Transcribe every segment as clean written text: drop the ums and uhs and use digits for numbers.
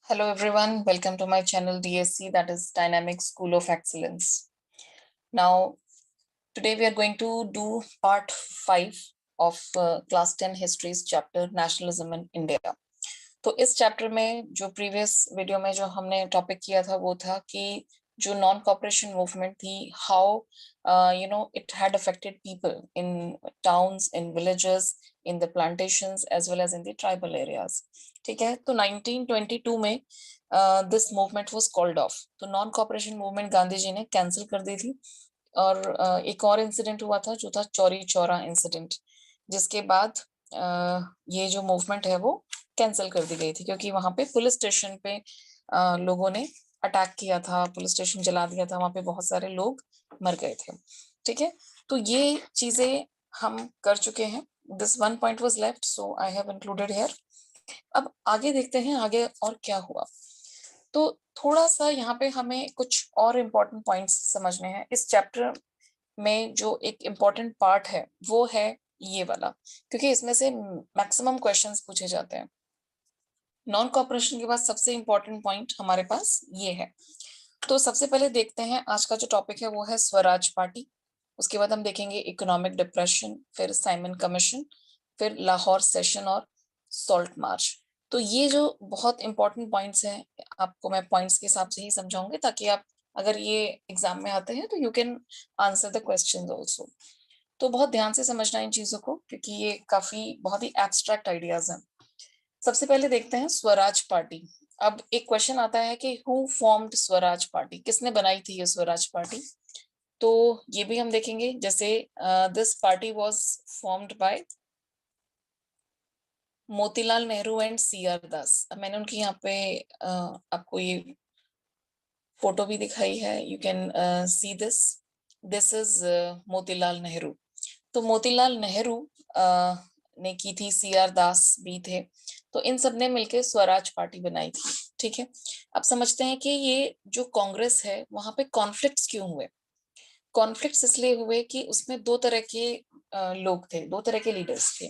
Hello everyone, welcome to my channel DSC, that is Dynamic School of Excellence. Now, today we are going to do part 5 of class 10 histories chapter Nationalism in India. तो इस chapter में जो previous video में जो हमने topic किया था वो था कि जो नॉन कॉपरेशन मूवमेंट थी, how it had affected people in towns, in villages, in the plantations as well as in the tribal areas. ठीक है, तो 1922 में this movement was called off. तो non cooperation movement Gandhi ji ने कैंसिल कर दी थी. और एक और इंसिडेंट हुआ था जो था चौरी चौरा इंसिडेंट, जिसके बाद ये जो मूवमेंट है वो कैंसिल कर दी गई थी, क्योंकि वहां पे पुलिस स्टेशन पे लोगों ने अटैक किया था, पुलिस स्टेशन जला दिया था, वहां पे बहुत सारे लोग मर गए थे. ठीक है, तो ये चीजें हम कर चुके हैं. This one point was left, so I have included here. अब आगे देखते हैं आगे और क्या हुआ. तो थोड़ा सा यहाँ पे हमें कुछ और इम्पोर्टेंट पॉइंट्स समझने हैं. इस चैप्टर में जो एक इम्पोर्टेंट पार्ट है वो है ये वाला, क्योंकि इसमें से मैक्सिमम क्वेश्चंस पूछे जाते हैं. नॉन कॉपरेशन के बाद सबसे इम्पोर्टेंट पॉइंट हमारे पास ये है. तो सबसे पहले देखते हैं आज का जो टॉपिक है वो है स्वराज पार्टी. उसके बाद हम देखेंगे इकोनॉमिक डिप्रेशन, फिर साइमन कमीशन, फिर लाहौर सेशन और सॉल्ट मार्च. तो ये जो बहुत इंपॉर्टेंट पॉइंट्स हैं, आपको मैं पॉइंट्स के हिसाब से ही समझाऊंगी ताकि आप अगर ये एग्जाम में आते हैं तो you can answer the questions also. तो बहुत ध्यान से समझना इन चीजों को, क्योंकि ये काफी बहुत ही एब्स्ट्रैक्ट आइडियाज हैं. सबसे पहले देखते हैं स्वराज पार्टी. अब एक क्वेश्चन आता है कि हु फॉर्म्ड स्वराज पार्टी, किसने बनाई थी ये स्वराज पार्टी. तो ये भी हम देखेंगे. जैसे this party was formed by Motilal Nehru and C R Das. अब मैंने उनकी यहाँ पे आपको ये फोटो भी दिखाई है. You can see this. This is Motilal Nehru. तो मोतीलाल नेहरू ने की थी, सी आर दास भी थे. तो इन सब ने मिलकर स्वराज पार्टी बनाई थी. ठीक है, अब समझते हैं कि ये जो कांग्रेस है वहां पे कॉन्फ्लिक्ट्स क्यों हुए. कॉन्फ्लिक्ट्स इसलिए हुए कि उसमें दो तरह के लोग थे, दो तरह के लीडर्स थे,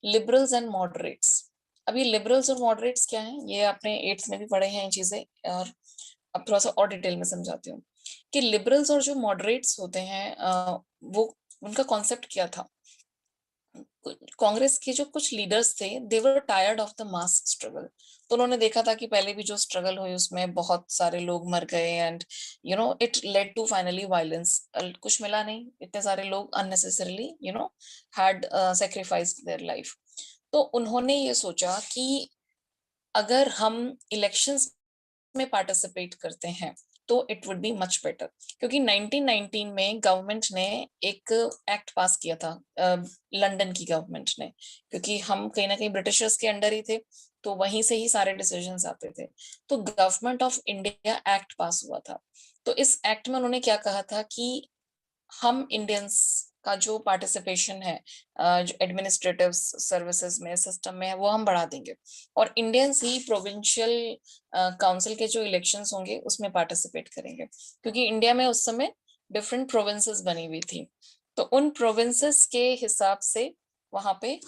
लिबरल्स एंड मॉडरेट्स. अभी लिबरल्स और मॉडरेट्स क्या हैं ये आपने एट्थ में भी पढ़े हैं ये चीजें, और अब थोड़ा सा और डिटेल में समझाती हूँ कि लिबरल्स और जो मॉडरेट्स होते हैं वो उनका कॉन्सेप्ट क्या था. कांग्रेस के जो कुछ लीडर्स थे, they were tired of the mass struggle. तो उन्होंने देखा था कि पहले भी जो स्ट्रगल हुई उसमें बहुत सारे लोग मर गए, and it led to finally violence. कुछ मिला नहीं, इतने सारे लोग unnecessarily had sacrificed their life. तो उन्होंने ये सोचा कि अगर हम इलेक्शंस में पार्टिसिपेट करते हैं तो it would be much better. क्योंकि 1919 में गवर्नमेंट ने एक एक्ट पास किया था, लंदन की गवर्नमेंट ने, क्योंकि हम कहीं ना कहीं ब्रिटिशर्स के अंडर ही थे, तो वहीं से ही सारे डिसीजंस आते थे. तो गवर्नमेंट ऑफ इंडिया एक्ट पास हुआ था. तो इस एक्ट में उन्होंने क्या कहा था कि हम इंडियंस का जो पार्टिसिपेशन है जो एडमिनिस्ट्रेटिव सर्विसेज में, सिस्टम में है, वो हम बढ़ा देंगे, और इंडियंस ही प्रोविंशियल काउंसिल के जो इलेक्शंस होंगे उसमें पार्टिसिपेट करेंगे. क्योंकि इंडिया में उस समय डिफरेंट प्रोविंसेस बनी हुई थी, तो उन प्रोविंसेस के हिसाब से वहां पे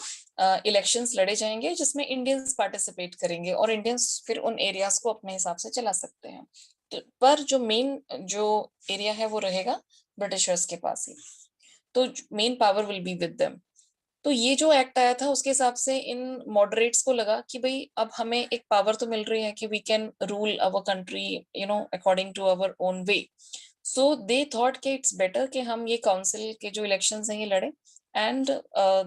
इलेक्शंस लड़े जाएंगे जिसमें इंडियंस पार्टिसिपेट करेंगे, और इंडियंस फिर उन एरियाज को अपने हिसाब से चला सकते हैं. पर जो मेन जो एरिया है वो रहेगा ब्रिटिशर्स के पास ही, तो main power will be with them. तो ये जो एक्ट आया था उसके हिसाब से इन मॉडरेट्स को लगा कि भाई अब हमें एक पावर तो मिल रही है कि we can rule our country according to our own way. So they thought कि इट्स बेटर कि हम ये काउंसिल के जो इलेक्शंस हैं ये लड़े, एंड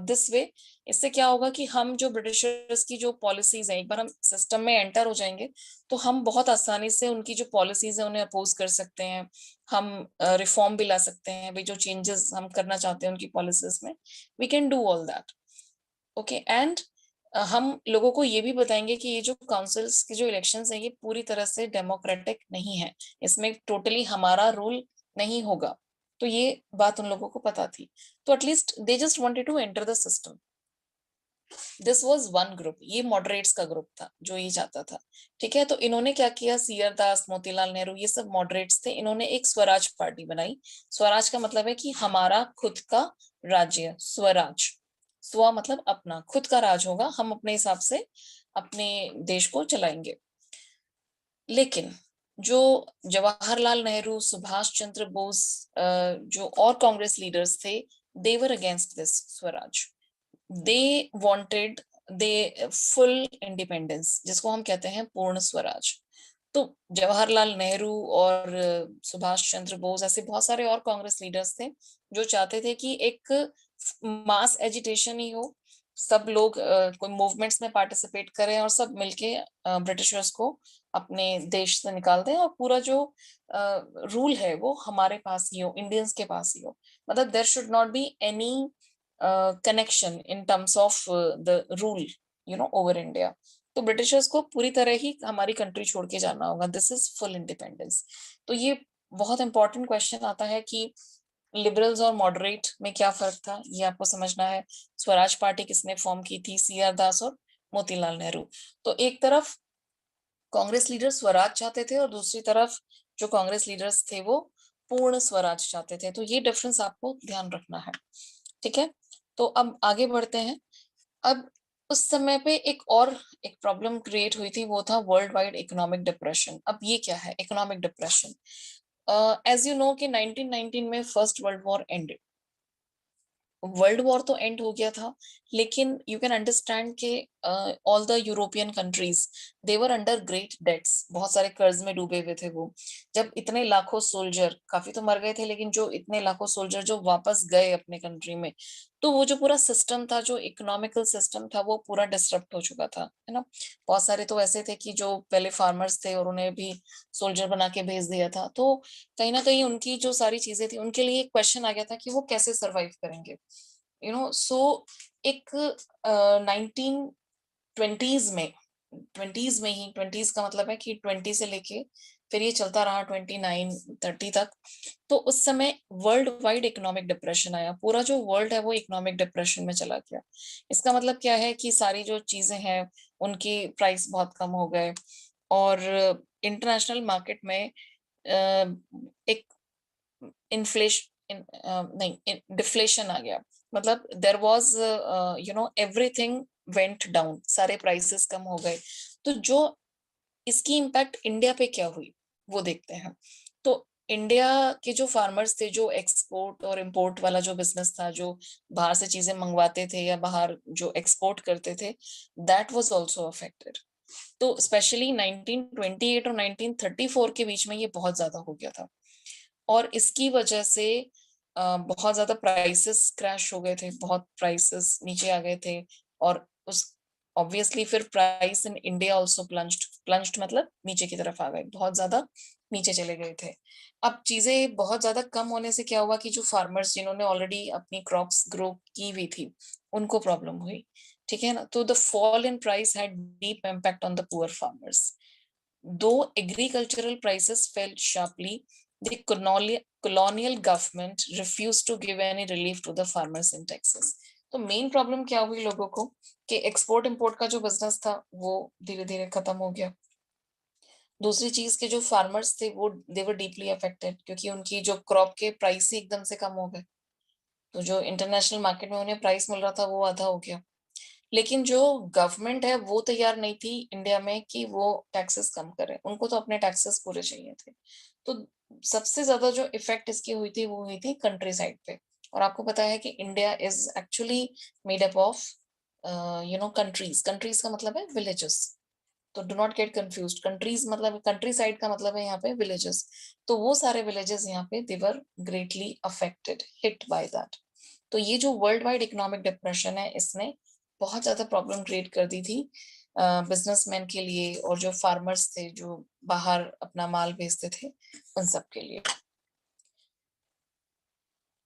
दिस वे इससे क्या होगा कि हम जो ब्रिटिशर्स की जो पॉलिसीज हैं, एक बार हम सिस्टम में एंटर हो जाएंगे तो हम बहुत आसानी से उनकी जो पॉलिसीज है उन्हें अपोज कर सकते हैं. हम रिफॉर्म भी ला सकते हैं, भाई जो चेंजेस हम करना चाहते हैं उनकी पॉलिसीज में, we can do all that. Okay, and हम लोगों को ये भी बताएंगे कि ये जो काउंसिल्स की जो इलेक्शंस है ये पूरी तरह से डेमोक्रेटिक नहीं है, इसमें टोटली हमारा रूल नहीं होगा. तो ये बात उन लोगों को पता थी, तो at least they just wanted to enter the system. This was one group, ये मॉडरेट्स का ग्रुप था जो ये चाहता था. ठीक है, तो इन्होंने क्या किया, सी आर दास, मोतीलाल नेहरू, ये सब मॉडरेट्स थे. इन्होंने एक स्वराज पार्टी बनाई. स्वराज का मतलब है कि हमारा खुद का राज्य, स्वराज. स्व मतलब अपना, खुद का राज होगा, हम अपने हिसाब से अपने देश को चलाएंगे. लेकिन जो जवाहरलाल नेहरू, सुभाष चंद्र बोस, जो और कांग्रेस लीडर्स थे, they were against this swaraj. They wanted the full independence, जिसको हम कहते हैं पूर्ण स्वराज. तो जवाहरलाल नेहरू और सुभाष चंद्र बोस, ऐसे बहुत सारे और कांग्रेस लीडर्स थे जो चाहते थे कि एक मास एजिटेशन ही हो, सब लोग कोई मूवमेंट्स में पार्टिसिपेट करें और सब मिलके ब्रिटिशर्स को अपने देश से निकाल दें, और पूरा जो रूल है वो हमारे पास ही हो, इंडियंस के पास ही हो. मतलब there should not be any connection in terms of the rule over India. तो ब्रिटिशर्स को पूरी तरह ही हमारी कंट्री छोड़ के जाना होगा. This is full independence. तो ये बहुत इंपॉर्टेंट क्वेश्चन आता है कि लिबरल्स और मॉडरेट में क्या फर्क था, ये आपको समझना है. स्वराज पार्टी किसने फॉर्म की थी? सी आर दास और मोतीलाल नेहरू. तो एक तरफ कांग्रेस लीडर स्वराज चाहते थे और दूसरी तरफ जो कांग्रेस लीडर्स थे वो पूर्ण स्वराज चाहते थे. तो ये डिफरेंस आपको ध्यान रखना है. ठीक है, तो अब आगे बढ़ते हैं. अब उस समय पे एक प्रॉब्लम क्रिएट हुई थी, वो था वर्ल्ड वाइड इकोनॉमिक डिप्रेशन. अब ये क्या है economic depression? As you know कि 1919 में first world war ended. World war तो एंड हो गया था, लेकिन यू कैन अंडरस्टैंड के all the European countries they were under great debts. बहुत सारे कर्ज में डूबे हुए थे वो. जब इतने लाखों सोल्जर, काफी तो मर गए थे, लेकिन जो इतने लाखों सोल्जर जो वापस गए अपने कंट्री में, तो वो जो पूरा सिस्टम था, जो इकोनॉमिकल सिस्टम था, वो पूरा डिसरप्ट हो चुका था, है ना. बहुत सारे तो ऐसे थे कि जो पहले फार्मर्स थे और उन्हें भी सोल्जर बना के भेज दिया था. तो कहीं ना कहीं उनकी जो सारी चीजें थी, उनके लिए एक क्वेश्चन आ गया था कि वो कैसे सरवाइव करेंगे. सो एक 1920s में, ट्वेंटीज में ही, ट्वेंटीज का मतलब है कि 20 से लेके फिर ये चलता रहा 29-30 तक. तो उस समय वर्ल्ड वाइड इकोनॉमिक डिप्रेशन आया. पूरा जो वर्ल्ड है वो इकोनॉमिक डिप्रेशन में चला गया. इसका मतलब क्या है कि सारी जो चीजें हैं उनकी प्राइस बहुत कम हो गए, और इंटरनेशनल मार्केट में एक नहीं, डिफ्लेशन आ गया. मतलब there was everything went down, सारे प्राइसेस कम हो गए. तो जो इसकी इम्पैक्ट इंडिया पे क्या हुई वो देखते हैं. तो इंडिया के जो फार्मर्स थे, जो एक्सपोर्ट और इंपोर्ट वाला जो बिजनेस था, जो बाहर से चीजें मंगवाते थे या बाहर जो एक्सपोर्ट करते थे, दैट वाज आल्सो अफेक्टेड. तो स्पेशली 1928 और 1934 के बीच में ये बहुत ज्यादा हो गया था, और इसकी वजह से बहुत ज्यादा प्राइसेस क्रैश हो गए थे, बहुत प्राइसेस नीचे आ गए थे. और उस ऑब्वियसली फिर price in India also plunged मतलब नीचे की तरफ आ गए, बहुत ज्यादा नीचे चले गए थे. अब चीजें बहुत ज्यादा कम होने से क्या हुआ कि जो फार्मर्स जिन्होंने ऑलरेडी अपनी क्रॉप्स ग्रो की हुई थी, उनको प्रॉब्लम हुई. ठीक है ना. तो the fall in price had deep impact on the poor farmers. Though agricultural prices fell sharply, the colonial government refused to give any relief to the farmers in Texas. तो मेन प्रॉब्लम क्या हुई लोगों को कि export import का जो business था वो धीरे धीरे खत्म हो गया. दूसरी चीज के जो फार्मर्स थे वो दे वर डीपली अफेक्टेड, क्योंकि उनकी जो क्रॉप के प्राइस ही एकदम से कम हो गए. तो जो इंटरनेशनल मार्केट में उन्हें प्राइस मिल रहा था वो आधा हो गया. लेकिन जो गवर्नमेंट है वो तैयार नहीं थी इंडिया में कि वो टैक्सेस कम करे. उनको तो अपने टैक्सेस पूरे चाहिए थे. तो सबसे ज्यादा जो इफेक्ट इसकी हुई थी वो हुई थी कंट्री साइड पे. और आपको पता है कि India is actually made up of countries. Countries का मतलब है विलेजेस. तो do not get confuse. Countries मतलब कंट्री साइड का मतलब है यहाँ पे विलेजेस. तो वो सारे विलेजेस यहाँ पे they were greatly affected, hit by that. तो ये जो वर्ल्ड वाइड इकोनॉमिक डिप्रेशन है, इसने बहुत ज्यादा प्रॉब्लम क्रिएट कर दी थी बिजनेसमैन के लिए, और जो फार्मर्स थे जो बाहर अपना माल बेचते थे, उन सब के लिए.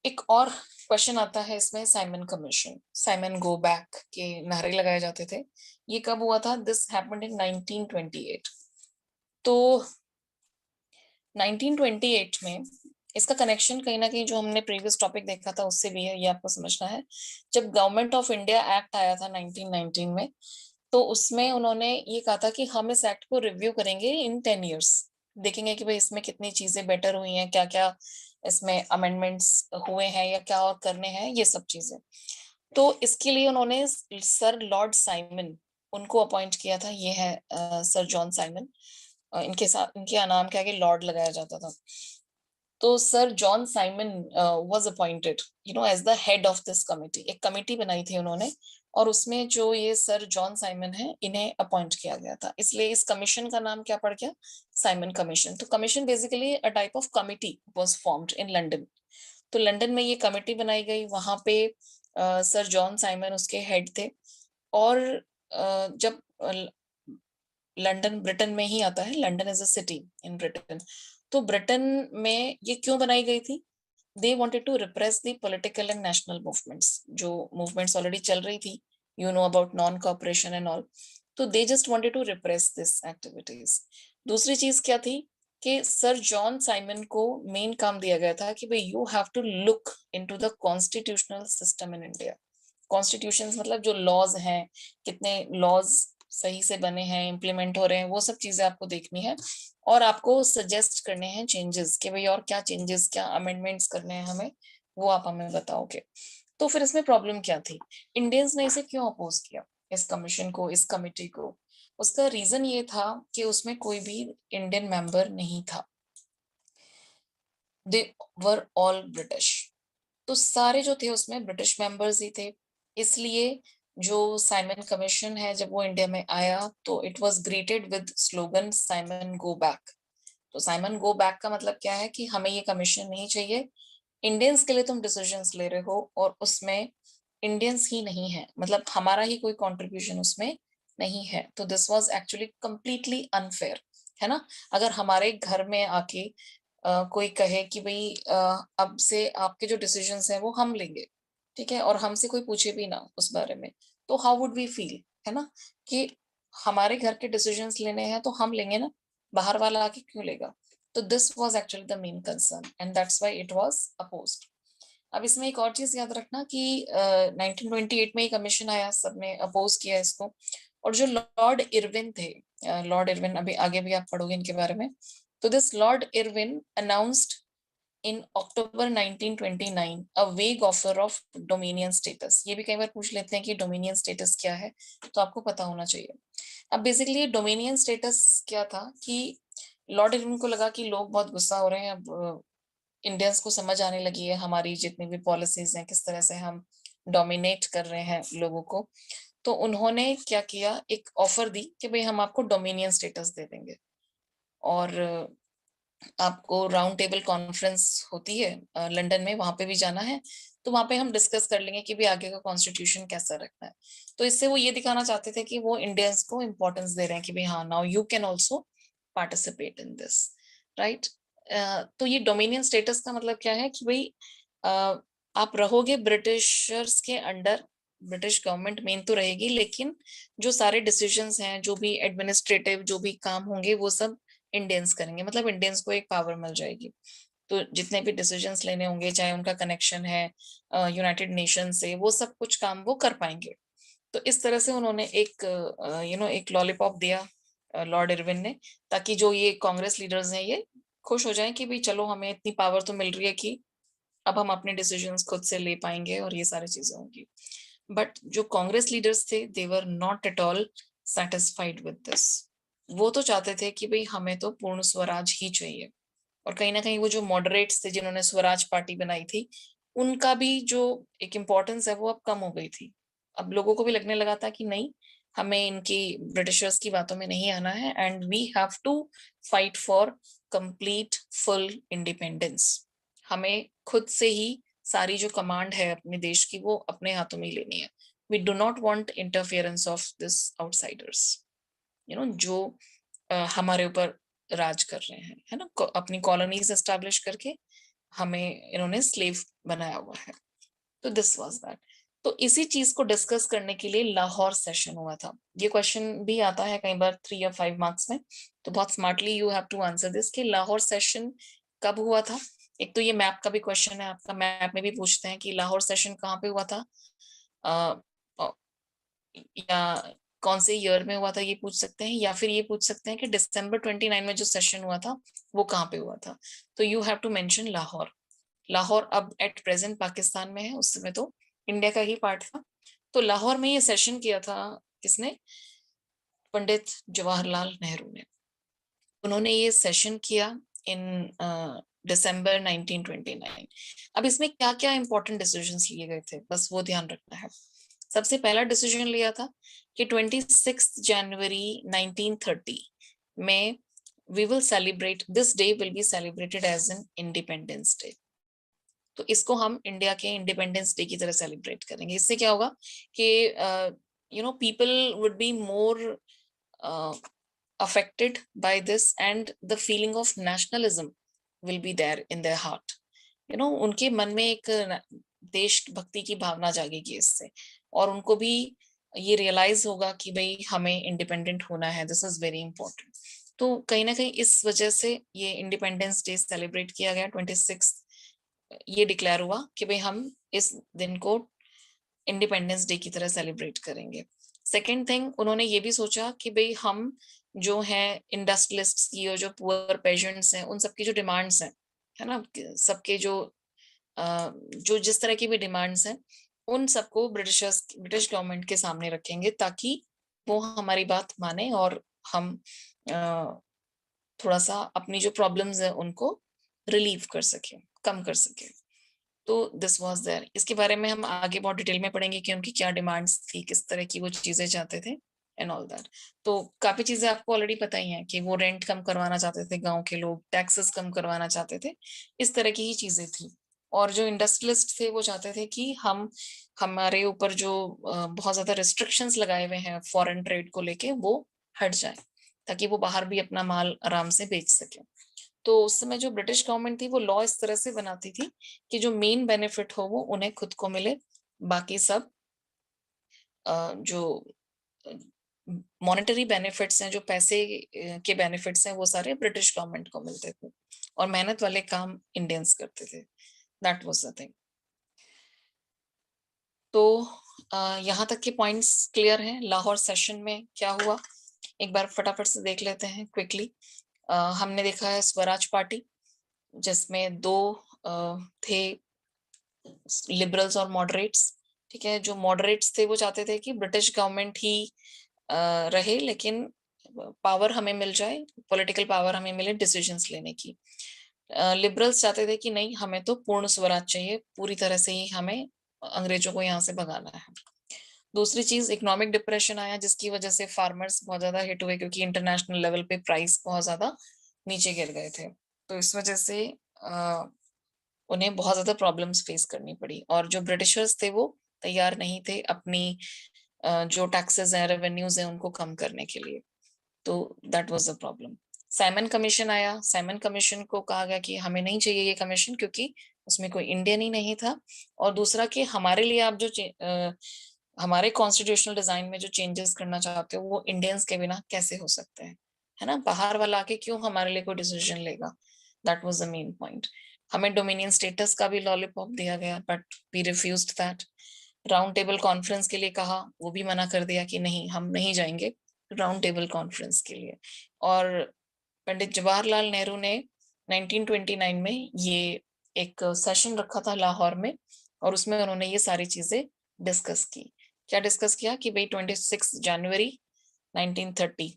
एक और क्वेश्चन आता है इसमें, Simon commission, Simon go back के नारे लगाए जाते थे. ये कब हुआ था? This happened in 1928. तो 1928 में इसका कनेक्शन कहीं ना कहीं जो हमने प्रीवियस टॉपिक देखा था उससे भी है, ये आपको समझना है. जब गवर्नमेंट ऑफ इंडिया एक्ट आया था 1919 में, तो उसमें उन्होंने ये कहा था कि हम इस एक्ट को रिव्यू करेंगे इन 10 years. देखेंगे कि भाई इसमें कितनी चीजें बेटर हुई हैं, क्या क्या इसमें अमेंडमेंट्स हुए हैं या क्या और करने हैं, ये सब चीजें. तो इसके लिए उन्होंने सर लॉर्ड साइमन, उनको अपॉइंट किया था. ये है सर जॉन साइमन. इनके साथ इनके नाम के आगे लॉर्ड लगाया जाता था। तो sir John Simon was appointed as the head of this committee. एक कमिटी बनाई थी उन्होंने, और उसमें जो ये सर जॉन साइमन है इन्हें अपॉइंट किया गया था, इसलिए इस कमीशन का नाम क्या पड़ गया, साइमन कमीशन। तो commission basically a type of committee was formed in London. तो लंदन में ये कमिटी बनाई गई, वहां पे सर जॉन साइमन उसके हेड थे। और जब लंदन ब्रिटेन में ही आता है, London is a city in Britain, तो ब्रिटेन में ये क्यों बनाई गई थी, they wanted to repress the political and national movements, जो मूवमेंट्स ऑलरेडी चल रही थी, you know about non cooperation and all. तो they just wanted to repress this activities. दूसरी चीज क्या थी कि सर जॉन साइमन को मेन काम दिया गया था कि भाई you have to look into the constitutional system in India. Constitution मतलब जो लॉज हैं, कितने लॉज सही से बने हैं, इम्प्लीमेंट हो रहे हैं, वो सब चीजें आपको देखनी है, और आपको सजेस्ट करने हैं चेंजेस कि भाई और क्या चेंजेस, क्या अमेंडमेंट्स करने हैं हमें, वो आप हमें बताओगे। तो फिर इसमें प्रॉब्लम क्या थी, इंडियंस ने इसे क्यों अपोज किया, इस कमीशन को, इस कमिटी को। उसका रीजन ये था कि उसमें कोई भी इंडियन मेंबर नहीं था, दे वर ऑल ब्रिटिश। तो सारे जो थे उसमें ब्रिटिश मेंबर्स ही थे, इसलिए जो साइमन कमीशन है जब वो इंडिया में आया तो it was greeted with slogan Simon go back. तो साइमन गो बैक का मतलब क्या है कि हमें ये कमीशन नहीं चाहिए, इंडियंस के लिए तुम डिसीजंस ले रहे हो और उसमें इंडियंस ही नहीं है, मतलब हमारा ही कोई कंट्रीब्यूशन उसमें नहीं है। तो this was actually completely unfair, है ना। अगर हमारे घर में आके कोई कहे कि भाई अब से आपके जो डिसीजंस हैं वो हम लेंगे, ठीक है, और हमसे कोई पूछे भी ना उस बारे में, तो हाउ वुड वी फील, है ना, कि हमारे घर के डिसीजंस लेने हैं तो हम लेंगे ना, बाहर वाला आके क्यों लेगा। तो this was actually the main concern and that's why it was opposed. अब इसमें एक और चीज याद रखना कि 1928 में ही कमीशन आया, सबने अपोज किया इसको। और जो लॉर्ड इरविन थे, लॉर्ड इरविन, अभी आगे भी आप पढ़ोगे इनके बारे में। तो this Lord Irwin announced in October 1929 a vague offer of dominion status. ये भी कई बार पूछ लेते हैं कि डोमिनियन स्टेटस क्या है, तो आपको पता होना चाहिए। अब बेसिकली डोमिनियन स्टेटस क्या था कि लॉर्ड इरविन को लगा कि लोग बहुत गुस्सा हो रहे हैं, अब इंडियंस को समझ आने लगी है हमारी जितनी भी पॉलिसीज हैं, किस तरह से हम डोमिनेट कर रहे हैं लोगों को। तो उन्होंने क्या किया, एक ऑफर दी कि भाई हम आपको डोमिनियन स्टेटस दे देंगे, और आपको राउंड टेबल कॉन्फ्रेंस होती है लंदन में, वहां पे भी जाना है, तो वहां पे हम डिस्कस कर लेंगे कि भी आगे का कॉन्स्टिट्यूशन कैसा रखना है। तो इससे वो ये दिखाना चाहते थे कि वो इंडियंस को इम्पोर्टेंस दे रहे हैं कि भाई हाँ, now you can also participate in this, right. तो ये डोमिनियन स्टेटस का मतलब क्या है कि भाई आप रहोगे ब्रिटिशर्स के अंडर, ब्रिटिश गवर्नमेंट मेन तो रहेगी, लेकिन जो सारे डिसीजंस हैं, जो भी एडमिनिस्ट्रेटिव जो भी काम होंगे, वो सब इंडियंस करेंगे, मतलब इंडियंस को एक पावर मिल जाएगी। तो जितने भी डिसीजंस लेने होंगे, चाहे उनका कनेक्शन है यूनाइटेड नेशन से, वो सब कुछ काम वो कर पाएंगे। तो इस तरह से उन्होंने एक एक लॉलीपॉप दिया लॉर्ड इरविन ने, ताकि जो ये कांग्रेस लीडर्स हैं ये खुश हो जाएं कि भाई चलो हमें इतनी पावर तो मिल रही है कि अब हम अपने डिसीजंस खुद से ले पाएंगे और ये सारी चीजें होंगी। बट जो कांग्रेस लीडर्स थे, they were not at all satisfied with this. वो तो चाहते थे कि भाई हमें तो पूर्ण स्वराज ही चाहिए। और कहीं ना कहीं वो जो मॉडरेट्स थे जिन्होंने स्वराज पार्टी बनाई थी, उनका भी जो एक इम्पोर्टेंस है वो अब कम हो गई थी। अब लोगों को भी लगने लगा था कि नहीं, हमें इनकी ब्रिटिशर्स की बातों में नहीं आना है, and we have to fight for complete full independence. हमें खुद से ही सारी जो कमांड है अपने देश की वो अपने हाथों में ही लेनी है। We do not want interference of this outsiders, जो हमारे ऊपर राज कर रहे हैं, है ना, अपनी कॉलोनीज एस्टैब्लिश करके हमें इन्होंने स्लेव बनाया हुआ है। तो दिस वाज दैट। तो इसी चीज को डिस्कस करने के लिए लाहौर सेशन हुआ था। ये क्वेश्चन भी आता है कई बार 3 या 5 मार्क्स में, तो बहुत smartly you have to answer this कि लाहौर सेशन कब हुआ था। एक तो ये मैप का भी क्वेश्चन है आपका, मैप में भी पूछते हैं कि लाहौर सेशन कहाँ पे हुआ था, या कौन से ईयर में हुआ था, ये पूछ सकते हैं, या फिर ये पूछ सकते हैं कि दिसंबर 29 में जो सेशन हुआ था वो कहाँ पे हुआ था। तो you have to mention Lahore. Lahore अब एट प्रेजेंट पाकिस्तान में है, उस समय तो इंडिया का ही पार्ट था। तो लाहौर में ये सेशन किया था किसने, पंडित जवाहरलाल नेहरू ने। उन्होंने ये सेशन किया इन दिसंबर 1929। अब इसमें क्या क्या इंपॉर्टेंट डिसीजंस लिए गए थे, बस वो ध्यान रखना है। सबसे पहला डिसीजन लिया था कि 26 जनवरी 1930 में we will celebrate, this day will be celebrated as an Independence Day। तो इसको हम इंडिया के इंडिपेंडेंस डे की तरह सेलिब्रेट करेंगे। इससे क्या होगा कि people would be more affected by this and the feeling of nationalism will be there in their heart। उनके मन में एक देशभक्ति की भावना जागेगी इससे, और उनको भी ये रियलाइज होगा कि भाई हमें इंडिपेंडेंट होना है, दिस इज वेरी इंपॉर्टेंट। तो कहीं ना कहीं इस वजह से ये इंडिपेंडेंस डे सेलिब्रेट किया गया 26। ये डिक्लेयर हुआ कि भाई हम इस दिन को इंडिपेंडेंस डे की तरह सेलिब्रेट करेंगे। सेकेंड थिंग, उन्होंने ये भी सोचा कि भाई हम जो है इंडस्ट्रियलिस्ट्स की और जो पुअर पेजेंट्स हैं उन सबकी जो डिमांड्स हैं, है ना, सबके जो जिस तरह की भी डिमांड्स हैं उन सबको ब्रिटिश गवर्नमेंट के सामने रखेंगे ताकि वो हमारी बात माने और हम थोड़ा सा अपनी जो प्रॉब्लम्स है उनको रिलीव कर सके, कम कर सके। तो दिस वाज देयर। इसके बारे में हम आगे बहुत डिटेल में पढ़ेंगे कि उनकी क्या डिमांड्स थी, किस तरह की वो चीजें चाहते थे एंड ऑल दैट। तो काफी चीजें आपको ऑलरेडी पता ही हैं कि वो रेंट कम करवाना चाहते थे, गांव के लोग टैक्सेस कम करवाना चाहते थे, इस तरह की ही चीजें थी। और जो इंडस्ट्रियलिस्ट थे वो चाहते थे कि हम हमारे ऊपर जो बहुत ज्यादा रिस्ट्रिक्शंस लगाए हुए हैं फॉरेन ट्रेड को लेके वो हट जाए, ताकि वो बाहर भी अपना माल आराम से बेच सके। तो उस समय जो ब्रिटिश गवर्नमेंट थी वो लॉ इस तरह से बनाती थी कि जो मेन बेनिफिट हो वो उन्हें खुद को मिले, बाकी सब जो मॉनेटरी बेनिफिट्स हैं, जो पैसे के बेनिफिट्स हैं, वो सारे ब्रिटिश गवर्नमेंट को मिलते थे और मेहनत वाले काम इंडियंस करते थे। That was the thing. तो यहाँ तक के पॉइंट्स क्लियर हैं। लाहौर सेशन में क्या हुआ एक बार फटाफट से देख लेते हैं क्विकली। हमने देखा है स्वराज पार्टी, जिसमें दो थे, लिबरल्स और मॉडरेट्स। ठीक है, जो मॉडरेट्स थे वो चाहते थे कि ब्रिटिश गवर्नमेंट ही रहे, लेकिन पावर हमें मिल जाए, पॉलिटिकल पावर हमें मिले डिसीजंस लेने की। लिबरल्स चाहते थे कि नहीं, हमें तो पूर्ण स्वराज चाहिए, पूरी तरह से ही हमें अंग्रेजों को यहाँ से भगाना है। दूसरी चीज, इकोनॉमिक डिप्रेशन आया जिसकी वजह से फार्मर्स बहुत ज्यादा हिट हुए, क्योंकि इंटरनेशनल लेवल पे प्राइस बहुत ज्यादा नीचे गिर गए थे। तो इस वजह से उन्हें बहुत ज्यादा प्रॉब्लम्स फेस करनी पड़ी, और जो ब्रिटिशर्स थे वो तैयार नहीं थे अपनी जो टैक्सेस हैं, रेवेन्यूज हैं, उनको कम करने के लिए। तो that was the problem. Simon commission आया। साइमन कमीशन को कहा गया कि हमें नहीं चाहिए ये कमीशन, क्योंकि उसमें कोई इंडियन ही नहीं था, और दूसरा कि हमारे लिए आप जो हमारे कॉन्स्टिट्यूशनल डिजाइन में जो चेंजेस करना चाहते हो वो इंडियंस के बिना कैसे हो सकते हैं, है ना, बाहर वाला आके क्यों हमारे लिए कोई डिसीजन लेगा। That was the main point. हमें डोमिनियन स्टेटस का भी लॉलीपॉप दिया गया, but we refused that. Round table conference के लिए कहा, वो भी मना कर दिया कि नहीं, हम नहीं जाएंगे राउंड टेबल कॉन्फ्रेंस के लिए। और पंडित जवाहरलाल नेहरू ने 1929 में ये एक सेशन रखा था लाहौर में, और उसमें उन्होंने ये सारी चीजें डिस्कस की। क्या डिस्कस किया कि भाई 26 जनवरी 1930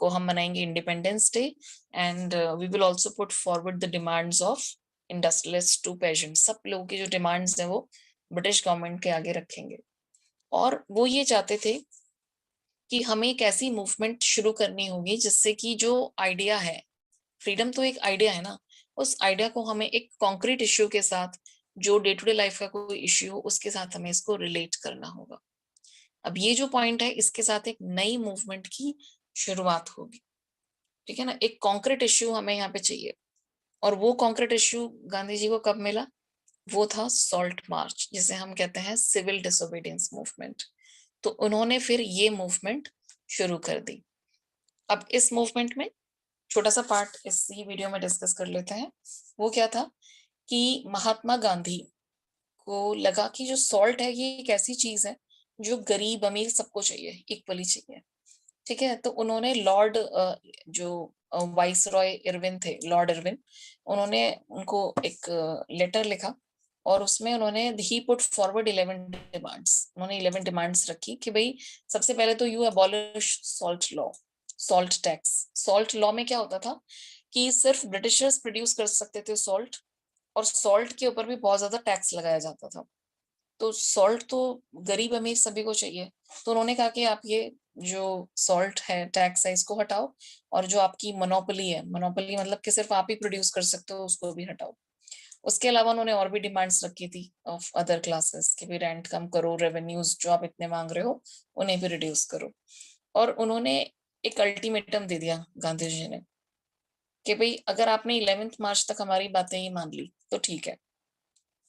को हम मनाएंगे independence day, and we will also put forward the demands of industrialist to peasants. सब लोगों की जो डिमांड्स हैं वो ब्रिटिश गवर्नमेंट के आगे रखेंगे। और वो ये चाहते थे कि हमें एक ऐसी मूवमेंट शुरू करनी होगी जिससे कि जो आइडिया है, फ्रीडम तो एक आइडिया है ना, उस आइडिया को हमें एक कॉन्क्रीट इश्यू के साथ, जो डे टू डे लाइफ का कोई इश्यू हो उसके साथ हमें इसको रिलेट करना होगा। अब ये जो पॉइंट है, इसके साथ एक नई मूवमेंट की शुरुआत होगी। ठीक है ना, एक कॉन्क्रीट इश्यू हमें यहाँ पे चाहिए। और वो कॉन्क्रीट इश्यू गांधी जी को कब मिला? वो था सॉल्ट मार्च, जिसे हम कहते हैं सिविल डिसोबीडियंस मूवमेंट। तो उन्होंने फिर ये मूवमेंट शुरू कर दी। अब इस मूवमेंट में छोटा सा पार्ट इसी वीडियो में डिस्कस कर लेते हैं। वो क्या था कि महात्मा गांधी को लगा कि जो सॉल्ट है ये एक ऐसी चीज है जो गरीब अमीर सबको चाहिए, इक्वली चाहिए। ठीक है, तो उन्होंने लॉर्ड जो वाइस रॉय इरविन थे, लॉर्ड इरविन, उन्होंने उनको एक लेटर लिखा, और उसमें उन्होंने ही पुट फॉरवर्ड 11 डिमांड्स। उन्होंने 11 डिमांड्स रखी कि भाई सबसे पहले तो you abolish salt law. Salt tax. Salt law में क्या होता था कि सिर्फ ब्रिटिशर्स प्रोड्यूस कर सकते थे सॉल्ट, और सॉल्ट के ऊपर भी बहुत ज्यादा टैक्स लगाया जाता था। तो सॉल्ट तो गरीब अमीर सभी को चाहिए, तो उन्होंने कहा कि आप ये जो सॉल्ट है टैक्स है इसको हटाओ, और जो आपकी मोनोपोली है, मोनोपोली मतलब कि सिर्फ आप ही प्रोड्यूस कर सकते हो, उसको भी हटाओ। उसके अलावा उन्होंने और भी डिमांड्स रखी थी ऑफ अदर क्लासेस कि भी रेंट कम करो, रेवेन्यूज जो आप इतने मांग रहे हो उन्हें भी रिड्यूस करो। और उन्होंने एक अल्टीमेटम दे दिया गांधी जी ने कि भाई अगर आपने 11 मार्च तक हमारी बातें ही मान ली तो ठीक है,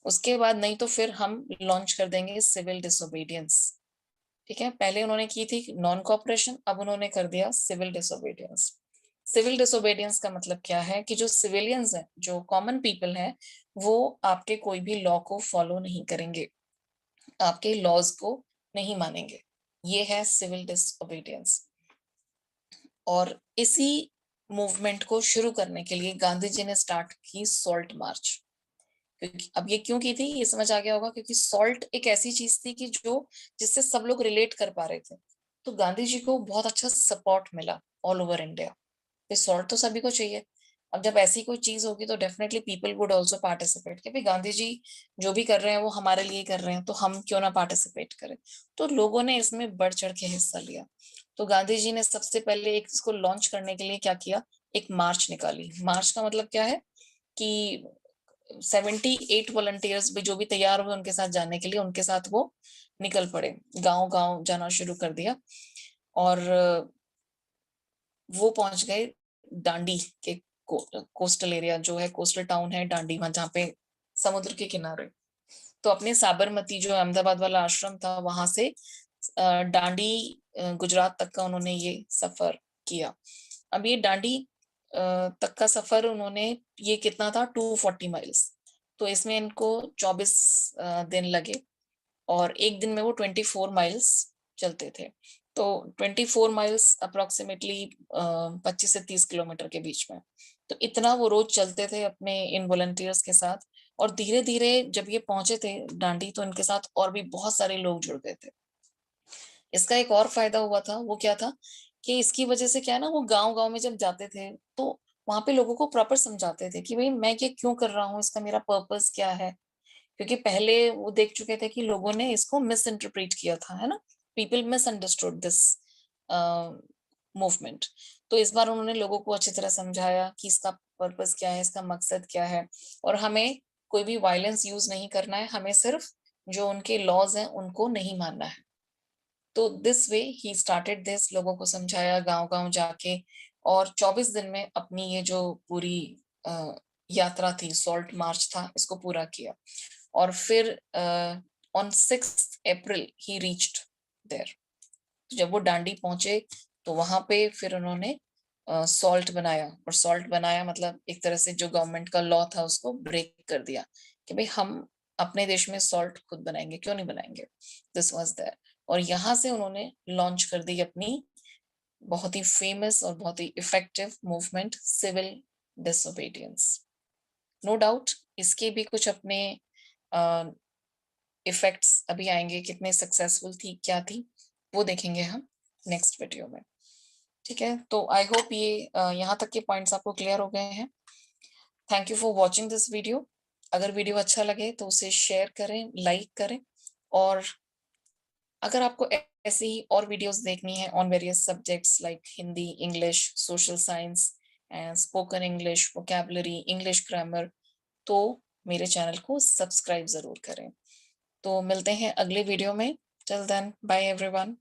उसके बाद नहीं तो फिर हम लॉन्च कर देंगे सिविल डिसोबीडियंस। ठीक है, पहले उन्होंने की थी नॉन कॉपरेशन, अब उन्होंने कर दिया सिविल डिसोबीडियंस। सिविल डिसोबीडियंस का मतलब क्या है कि जो सिविलियंस हैं, जो कॉमन पीपल हैं, वो आपके कोई भी लॉ को फॉलो नहीं करेंगे, आपके लॉज को नहीं मानेंगे। ये है सिविल डिसोबीडियंस। और इसी मूवमेंट को शुरू करने के लिए गांधी जी ने स्टार्ट की सॉल्ट मार्च। क्योंकि अब ये क्यों की थी ये समझ आ गया होगा, क्योंकि सॉल्ट एक ऐसी चीज थी कि जो जिससे सब लोग रिलेट कर पा रहे थे। तो गांधी जी को बहुत अच्छा सपोर्ट मिला ऑल ओवर इंडिया। सॉल्ट तो सभी को चाहिए। अब जब ऐसी कोई चीज होगी तो definitely people would also participate कि भाई गांधी जी जो भी कर रहे हैं वो हमारे लिए कर रहे हैं, तो हम क्यों ना पार्टिसिपेट करें। तो लोगों ने इसमें बढ़ चढ़ के हिस्सा लिया। तो गांधी जी ने सबसे पहले एक इसको लॉन्च करने के लिए क्या किया, एक मार्च निकाली। मार्च का मतलब क्या है कि 78 वॉलंटियर्स भी जो भी तैयार हुए उनके साथ जाने के लिए, उनके साथ वो निकल पड़े, गांव गांव जाना शुरू कर दिया। और वो पहुंच गए डांडी के कोस्टल एरिया, जो है कोस्टल टाउन है डांडी, वहां जहाँ पे समुद्र के किनारे। तो अपने साबरमती जो अहमदाबाद वाला आश्रम था वहां से डांडी गुजरात तक का उन्होंने ये सफर किया। अब ये डांडी तक का सफर उन्होंने, ये कितना था 240 माइल्स, तो इसमें इनको 24 दिन लगे, और एक दिन में वो 24 माइल्स चलते थे। तो 24 माइल्स अप्रोक्सीमेटली 25 से 30 किलोमीटर के बीच में। तो इतना वो रोज चलते थे अपने इन वॉलंटियर्स के साथ। और धीरे धीरे जब ये पहुंचे थे डांडी तो इनके साथ और भी बहुत सारे लोग जुड़ गए थे। इसका एक और फायदा हुआ था, वो क्या था कि इसकी वजह से क्या है ना, वो गांव गांव में जब जाते थे तो वहां पे लोगों को प्रॉपर समझाते थे कि भाई मैं ये क्यों कर रहा हूँ, इसका मेरा पर्पस क्या है। क्योंकि पहले वो देख चुके थे कि लोगों ने इसको मिस इंटरप्रेट किया था, है ना, people miss understood this movement. तो इस बार उन्होंने लोगों को अच्छी तरह समझाया कि इसका पर्पस क्या है, इसका मकसद क्या है, और हमें कोई भी वायलेंस यूज नहीं करना है, हमें सिर्फ जो उनके लॉज हैं उनको नहीं मानना है। तो this way he started this, लोगों को समझाया गांव गांव जाके, और 24 दिन में अपनी ये जो पूरी यात्रा थी, सॉल्ट मार्च था, इसको पूरा किया। और फिर on 6 April he reached there. जब वो डांडी पहुंचे तो वहां पे फिर उन्होंने सॉल्ट बनाया, और सॉल्ट बनाया मतलब एक तरह से जो गवर्नमेंट का लॉ था उसको ब्रेक कर दिया कि भाई हम अपने देश में सॉल्ट खुद बनाएंगे, क्यों नहीं बनाएंगे। This was there. और यहाँ से उन्होंने लॉन्च कर दी अपनी बहुत ही फेमस और बहुत ही effective movement, civil disobedience. No doubt इसके भी कुछ अपने इफेक्ट्स अभी आएंगे, कितने सक्सेसफुल थी, क्या थी, वो देखेंगे हम नेक्स्ट वीडियो में। ठीक है, तो आई होप ये यहाँ तक के पॉइंट्स आपको क्लियर हो गए हैं। Thank you for watching this video. अगर वीडियो अच्छा लगे तो उसे शेयर करें, लाइक करें, और अगर आपको ऐसे ही और वीडियोस देखनी है on various subjects like Hindi, English, social science and spoken English, vocabulary, English grammar, तो मेरे चैनल को सब्सक्राइब जरूर करें। तो मिलते हैं अगले वीडियो में। Till then bye everyone.